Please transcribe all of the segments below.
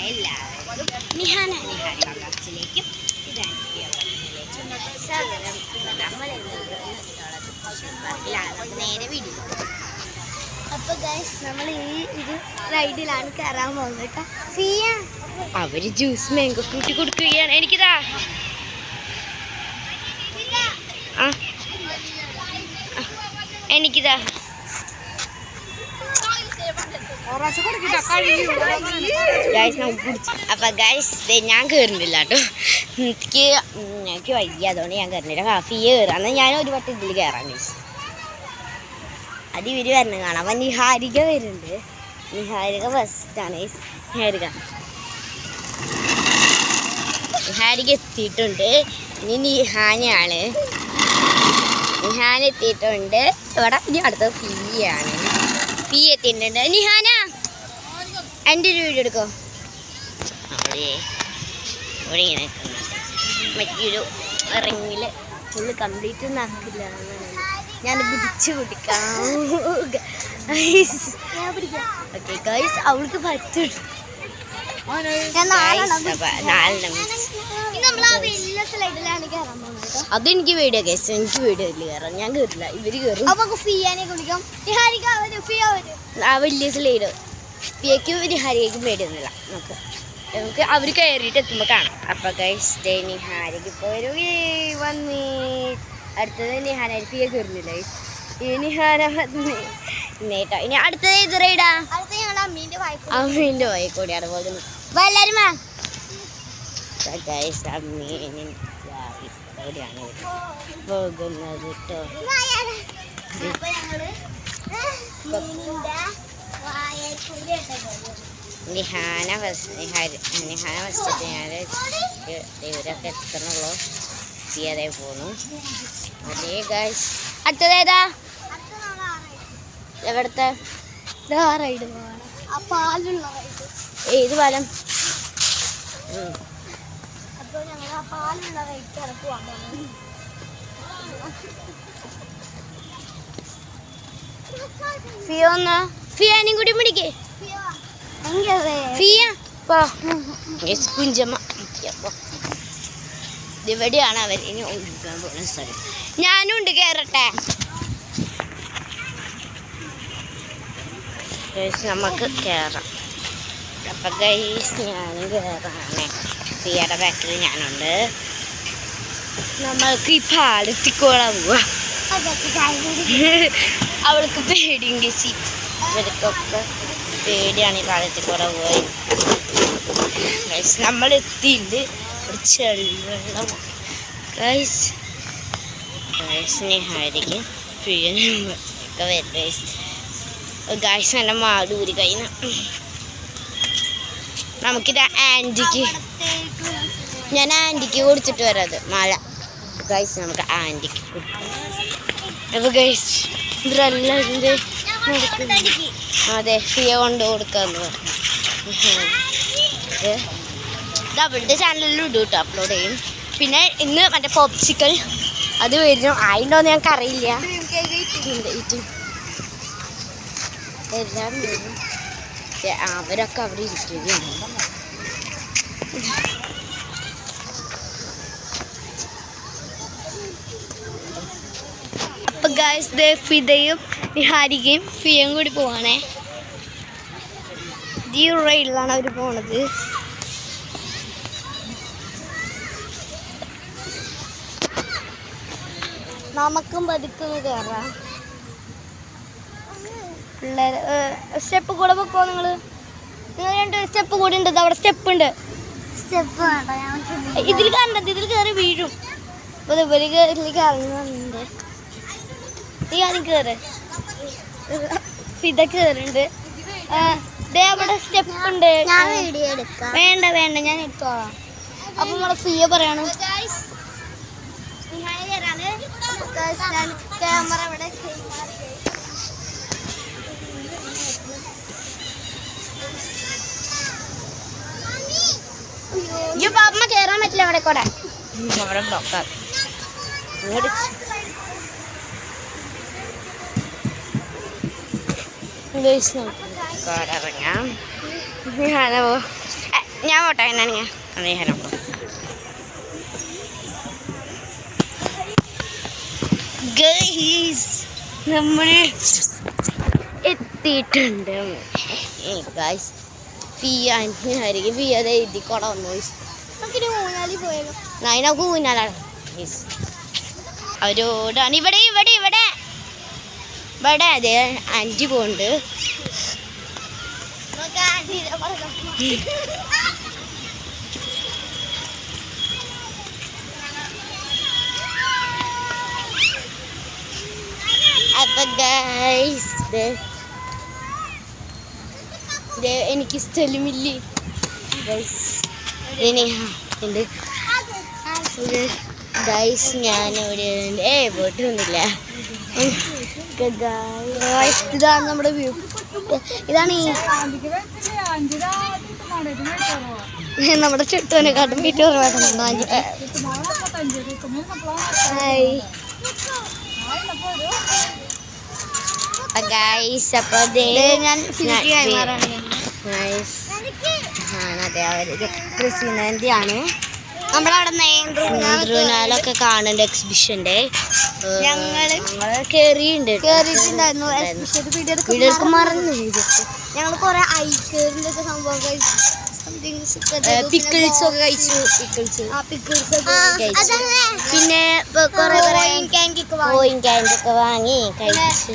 എല്ലാവരും നിഹാന നിഹാരി വ്ളോഗ്സിലേക്കും ഇതാൻസിലേക്കും സ്വാഗതം. നമ്മൾ നേരെ വീഡിയോ. അപ്പോൾ ഗൈസ് നമ്മൾ ഇത് റൈഡിലാണ് കയറാൻ പോകുന്നത് കേട്ടോ. ഫിയ അവര് ജ്യൂസ് മാംഗോ ഫ്രൂട്ടി കൊടുക്കുകയാണ്. എനിക്കിതാ എനിക്കിതാ അപ്പൊ ഗൈസ് ഞാൻ കയറുന്നില്ല കേട്ടോ. എനിക്ക് വയ്യ, അതുകൊണ്ട് ഞാൻ കയറുന്നില്ല. ഫിയ കയറാന്ന് ഞാൻ ഒരു വട്ടം ഇതിൽ കയറാം ഗൈസ്. അത് ഇവര് വരണം കാണാം. അപ്പൊ നിഹാരിക വരുന്നുണ്ട്. നിഹാരിക ഫസ്റ്റാണ്. നിഹാരിക എത്തിയിട്ടുണ്ട്. ഇനി നിഹാനയാണ്. നിഹാന എത്തിയിട്ടുണ്ട്. ഇവിടെ ഇനി അടുത്ത ഫിയാണ്. ഫീ എത്തിയിട്ടുണ്ട്. നിഹാന എൻ്റെ ഒരു വീഡിയോ എടുക്കോ. അവിടെ ഇവിടെ ഇങ്ങനെ മറ്റൊരു റിങ്ങില് ഫുള്ള് കംപ്ലീറ്റ് ഒന്നും ആക്കില്ല. ഞാൻ പിടിച്ചു പിടിക്കാം. ഓക്കെ ഗൈസ്, അവൾക്ക് പറ്റും. അതെനിക്ക് വീഡിയോ ഗൈസ്, എനിക്ക് വീഡിയോ കയറാം. ഞാൻ കയറില്ല, ഇവര് കയറും. ആ വലിയ സ്ലൈഡ് ഫിയക്കും നിഹാരിക്കും പേടിയൊന്നുമില്ല. നമുക്ക് അവർ കയറിയിട്ട് എത്തുമ്പോൾ കാണാം. അപ്പൊ ഗൈസ് നിഹാരിക്ക് ഇപ്പോൾ ഒരു വന്ന് അടുത്തത് നിഹാന ഫിയ കയറുന്നില്ല. നിഹാന വന്നേട്ടോ. ഇനി അടുത്തത് ഇത് റൈഡാ അമ്മീൻ്റെ വായിക്കൂടിയാണ് പോകുന്നത്. എല്ലാവരും അമ്മീനെവിടെയാണ് പോകുന്നത് കേട്ടോ. നിഹാന ഫസ്റ്റ് ഞാൻ ഇവരൊക്കെ എത്തണുള്ളൂ. അതേ പോന്നു. അതേ ഗൈസ്, അടുത്തതേതാ? എവിടത്തെ ഏത് പാലം? ഫിയാനും കൂടി പിടിക്കേ. ഫിയ കുഞ്ചമ്മ ഇവിടെയാണ് അവർ ഇനി ഒഴിക്കാൻ പോകുന്ന സ്ഥലം. ഞാനും ഉണ്ട്, കയറട്ടെ. നമുക്ക് കയറാം. അപ്പം ഗൈസ് ഞാനും കയറാണ്. ഫിയയുടെ ബാക്കിൽ ഞാനുണ്ട്. നമ്മൾക്ക് ഈ പാലത്തിക്കോളാ പോവാ. അവൾക്ക് പേടിയും ഗസി, ഇവർക്കൊക്കെ പേടിയാണ് ഈ പാലത്തിക്കോളാ പോയി. ഗൈസ് നമ്മൾ എത്തിയിട്ടുണ്ട്. ചെളിവെള്ളം ഗൈസ്. നിഹാരിക്ക് ഒക്കെ വരും ഗൈസ്. ഗൈസ് എൻ്റെ മാടൂരി കഴിഞ്ഞ നമുക്കിത് ഞാൻ ആൻറ്റിക്ക് കൊടുത്തിട്ട് വരാത് മാല. ഗൈസ് നമുക്ക് ആൻറ്റിക്ക് അപ്പോൾ ഗൈസ് ഇവരെല്ലാം ഇതിൻ്റെ അതെ ഫിയ കൊണ്ട് കൊടുക്കാന്ന് പറഞ്ഞു. ഇത് അവളുടെ ചാനലിൽ ഇടും കേട്ടോ, അപ്ലോഡ് ചെയ്യും. പിന്നെ ഇന്ന് മറ്റേ പോപ്സിക്കൽ അത് വരും. ആയിണ്ടോന്ന് ഞങ്ങൾക്ക് അറിയില്ല. എല്ലാം വരും. അവരൊക്കെ അവിടെ ഇരിക്കുകയാണ്. അപ്പൊ ഗൈസ് ഫിദയും നിഹാരികയും ഫിയയും കൂടി പോവാണേ. ഈ റൈഡിലാണ് അവർ പോണത്. നമുക്കും പതുക്കൊന്ന് കയറാം. പിള്ളേർ സ്റ്റെപ്പ് കൂടെ വെക്കോ? നിങ്ങൾ രണ്ട് സ്റ്റെപ്പ് കൂടി ഉണ്ട്. അവിടെ സ്റ്റെപ്പ് ഉണ്ട്. ഇതിൽ കണ്ടത് ഇതിൽ കയറി വീഴും. അപ്പോൾ ഇവര് ഇതിലേക്ക് ഇറങ്ങുന്നുണ്ട്. നീ ആദ്യം കയറ്. ഫിദ കയറുന്നുണ്ട്. അവിടെ സ്റ്റെപ്പ് ഉണ്ട്. വേണ്ട വേണ്ട, ഞാൻ എടുത്തോളാം. അപ്പം നമ്മളെ ഫിയ പറയണം. ക്യാമറ ഇവിടെ പാപ്പ കയറാൻ പറ്റില്ല. അവിടെ കൂടെ അവിടെ ബ്ലോക്കാണ്. ഇറങ്ങാം. ഞാൻ പോട്ടെ എന്നാണ് ഞാൻ നിഹാരം നമ്മൾ എത്തിയിട്ടുണ്ട് ഗൈസ് ഫിയാനിക്ക് ഫിയത് എഴുതിക്കോടെ വന്നു നമുക്കിനി ഊഞ്ഞാലിൽ പോയാലോ? നമുക്ക് ഊഞ്ഞാലാണ് അവരോടാണ് ഇവിടെ ഇവിടെ ഇവിടെ ഇവിടെ അതെ അഞ്ച് പോകുന്നുണ്ട്. അപ്പൊ ഗൈസ് എനിക്ക് സ്ഥലമില്ലേ ഗൈസ് ഉണ്ട് ഗൈസ് ഞാനിവിടെ പോയിട്ടൊന്നുമില്ല. ഇതാണ് നമ്മുടെ വ്യൂ. ഇതാണ് നമ്മുടെ ചുറ്റുവിനെക്കാട്ടും വീട്ടിൽ ഗൈസ് അപ്പൊ ഞാൻ അതെ അവര് കൃഷിനന്ദിയാണ്. നമ്മളവിടെ നേന്ത്രൂനാലൊക്കെ കാണുന്നുണ്ട് എക്സിബിഷന്റെ. ഞങ്ങള് കേറിയിട്ടുണ്ടായിരുന്നു. വീഡിയോക്ക് മറന്നു. ഞങ്ങൾ കൊറേ ഐക്കേറിന്റെ ഒക്കെ സംഭവം പിക്കിൾസ് ഒക്കെ കഴിച്ചു. പിന്നെ കോയിൻകാൻഡൊക്കെ വാങ്ങി കഴിച്ചു.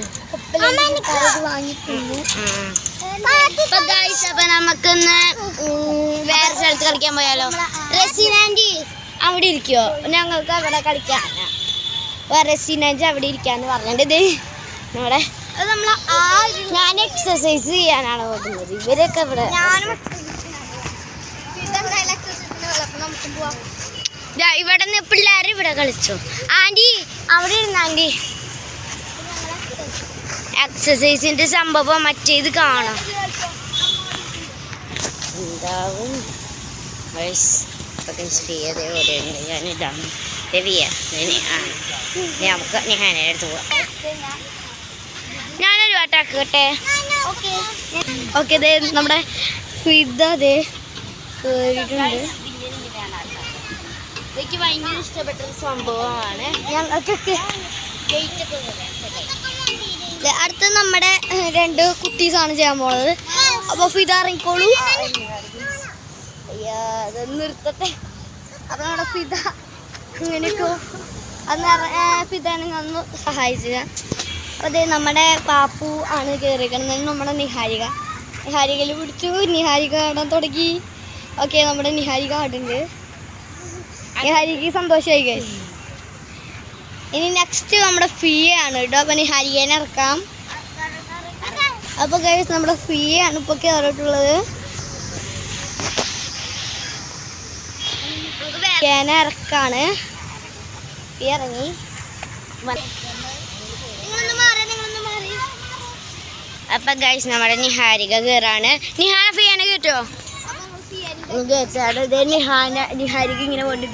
അപ്പൊ നമുക്കൊന്ന് വേറെ സ്ഥലത്ത് കളിക്കാൻ പോയാലോ? റെസിനാൻറ്റി അവിടെ ഇരിക്കുവോ? ഞങ്ങൾക്ക് അവിടെ കളിക്കാൻ റെസിനാൻറ്റി അവിടെ ഇരിക്കാന്ന് പറഞ്ഞിട്ട് നമ്മുടെ ഞാൻ എക്സസൈസ് ചെയ്യാനാണ് പോകുന്നത്. ഇവരൊക്കെ ഇവിടെ ഇവിടെ നിന്ന് പിള്ളേർ ഇവിടെ കളിച്ചു. ആൻറ്റി അവിടെ ഇരുന്ന ആൻറ്റി എക്സസൈസിന്റെ സംഭവം മറ്റേത് കാണാം. എന്താവും ഞാനിതാണ് നമുക്ക് നിഹാനെ എടുത്ത് പോവാം. ഞാനൊരു പാട്ടാക്കട്ടെ. ഓക്കെ നമ്മുടെ ഫിദ കേറിയിട്ടുണ്ട്. എനിക്ക് ഭയങ്കര ഇഷ്ടപ്പെട്ട ഒരു സംഭവമാണ്. ഞങ്ങൾക്കൊക്കെ അടുത്ത് നമ്മുടെ 2 കുട്ടീസാണ് ചെയ്യാൻ പോണത്. അപ്പൊ ഫിദ ഇറങ്ങിക്കോളൂ. നിർത്തട്ടെ. അപ്പൊ നമ്മുടെ ഫിദ അങ്ങനെയൊക്കെ ഫിദാനെ ഒന്ന് സഹായിച്ചുക. അപ്പൊ നമ്മുടെ പാപ്പു ആണ് കയറിയിരിക്കുന്നത്. നമ്മുടെ നിഹാരികയിൽ പിടിച്ചു. നിഹാരിക ആടാൻ തുടങ്ങി. ഓക്കെ നമ്മുടെ നിഹാരിക ആടുണ്ട്. നിഹാരിക്ക് സന്തോഷമായി ഗൈസ്. ഇനി നെക്സ്റ്റ് നമ്മുടെ ഫിയ ആണ് കേട്ടോ. അപ്പൊ നിഹാരികനെ ഇറക്കാം. അപ്പൊ ഗൈസ് നമ്മുടെ ഫിയ ആണ് ഇപ്പൊ കയറിയിട്ടുള്ളത്. ഫിയനെ ഇറക്കാണ്. ഫിയ ഇറങ്ങി. അപ്പൊ ഗൈസ് നമ്മുടെ നിഹാരിക കയറാണ്. നിഹാന ഫിയാനെ കേട്ടോ? നിഹാരിക ഇങ്ങനെ കൊണ്ട്